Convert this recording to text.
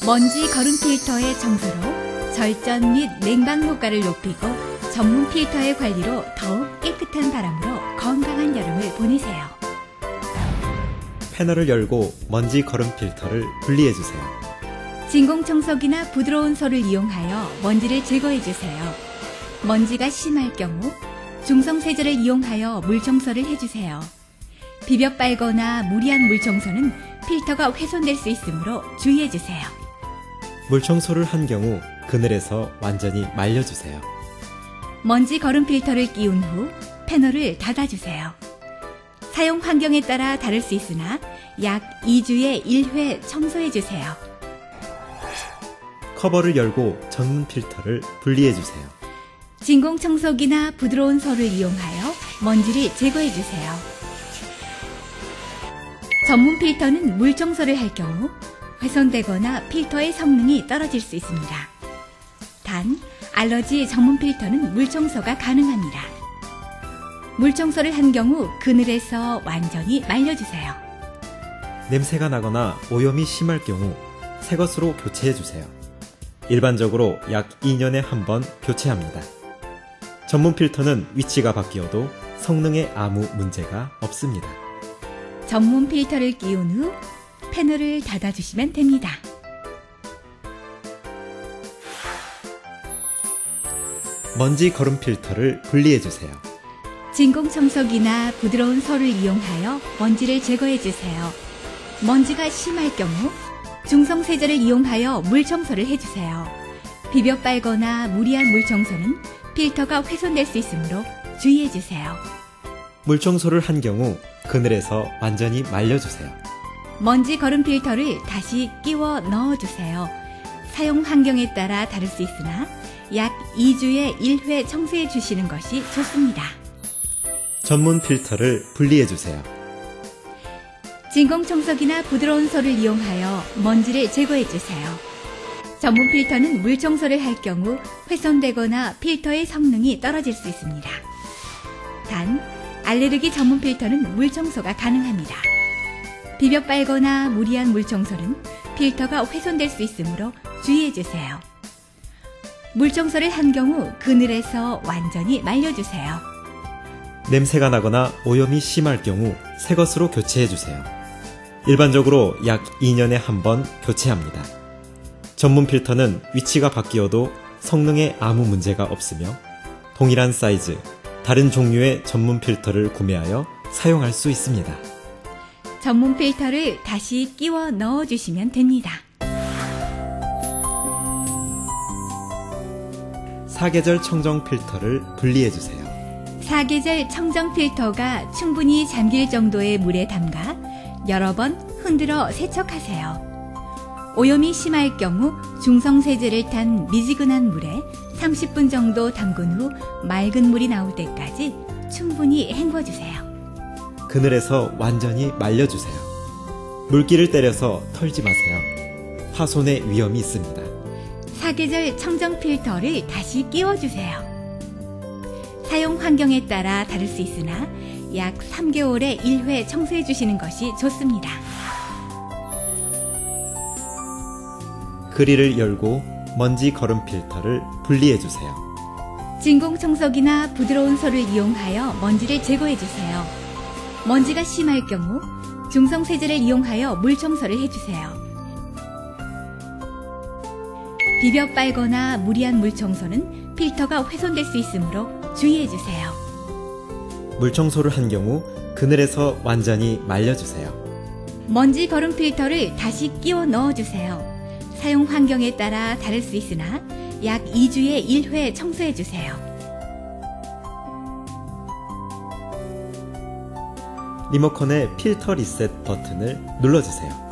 먼지 거름 필터의 청소로 절전 및 냉방 효과를 높이고 전문 필터의 관리로 더욱 깨끗한 바람으로 건강한 여름을 보내세요. 패널을 열고 먼지 거름 필터를 분리해주세요. 진공청소기나 부드러운 솔을 이용하여 먼지를 제거해주세요. 먼지가 심할 경우 중성세제를 이용하여 물청소를 해주세요. 비벼 빨거나 무리한 물청소는 필터가 훼손될 수 있으므로 주의해주세요. 물청소를 한 경우 그늘에서 완전히 말려주세요. 먼지 거름 필터를 끼운 후 패널을 닫아주세요. 사용 환경에 따라 다를 수 있으나 약 2주에 1회 청소해주세요. 커버를 열고 전문 필터를 분리해주세요. 진공청소기나 부드러운 솔을 이용하여 먼지를 제거해주세요. 전문 필터는 물청소를 할 경우 훼손되거나 필터의 성능이 떨어질 수 있습니다. 단, 알러지 전문 필터는 물청소가 가능합니다. 물청소를 한 경우 그늘에서 완전히 말려주세요. 냄새가 나거나 오염이 심할 경우 새 것으로 교체해주세요. 일반적으로 약 2년에 한 번 교체합니다. 전문 필터는 위치가 바뀌어도 성능에 아무 문제가 없습니다. 전문 필터를 끼운 후 패널을 닫아주시면 됩니다. 먼지 거름 필터를 분리해주세요. 진공청소기나 부드러운 솔을 이용하여 먼지를 제거해주세요. 먼지가 심할 경우 중성세제를 이용하여 물청소를 해주세요. 비벼 빨거나 무리한 물청소는 필터가 훼손될 수 있으므로 주의해주세요. 물청소를 한 경우 그늘에서 완전히 말려주세요. 먼지 거름 필터를 다시 끼워 넣어주세요. 사용 환경에 따라 다를 수 있으나 약 2주에 1회 청소해 주시는 것이 좋습니다. 전문 필터를 분리해주세요. 진공청소기나 부드러운 솔을 이용하여 먼지를 제거해주세요. 전문 필터는 물청소를 할 경우 훼손되거나 필터의 성능이 떨어질 수 있습니다. 단, 알레르기 전문 필터는 물청소가 가능합니다. 비벼 빨거나 무리한 물청소는 필터가 훼손될 수 있으므로 주의해주세요. 물청소를 한 경우 그늘에서 완전히 말려주세요. 냄새가 나거나 오염이 심할 경우 새 것으로 교체해주세요. 일반적으로 약 2년에 한 번 교체합니다. 전문 필터는 위치가 바뀌어도 성능에 아무 문제가 없으며 동일한 사이즈, 다른 종류의 전문 필터를 구매하여 사용할 수 있습니다. 전문 필터를 다시 끼워 넣어주시면 됩니다. 사계절 청정 필터를 분리해주세요. 사계절 청정 필터가 충분히 잠길 정도의 물에 담가 여러 번 흔들어 세척하세요. 오염이 심할 경우 중성세제를 탄 미지근한 물에 30분 정도 담근 후 맑은 물이 나올 때까지 충분히 헹궈주세요. 그늘에서 완전히 말려주세요. 물기를 때려서 털지 마세요. 파손의 위험이 있습니다. 사계절 청정 필터를 다시 끼워주세요. 사용 환경에 따라 다를 수 있으나 약 3개월에 1회 청소해 주시는 것이 좋습니다. 그릴을 열고 먼지 거름 필터를 분리해주세요. 진공청소기나 부드러운 솔을 이용하여 먼지를 제거해주세요. 먼지가 심할 경우 중성세제를 이용하여 물청소를 해주세요. 비벼 빨거나 무리한 물청소는 필터가 훼손될 수 있으므로 주의해주세요. 물청소를 한 경우 그늘에서 완전히 말려주세요. 먼지 거름 필터를 다시 끼워 넣어주세요. 사용 환경에 따라 다를 수 있으나 약 2주에 1회 청소해주세요. 리모컨의 필터 리셋 버튼을 눌러주세요.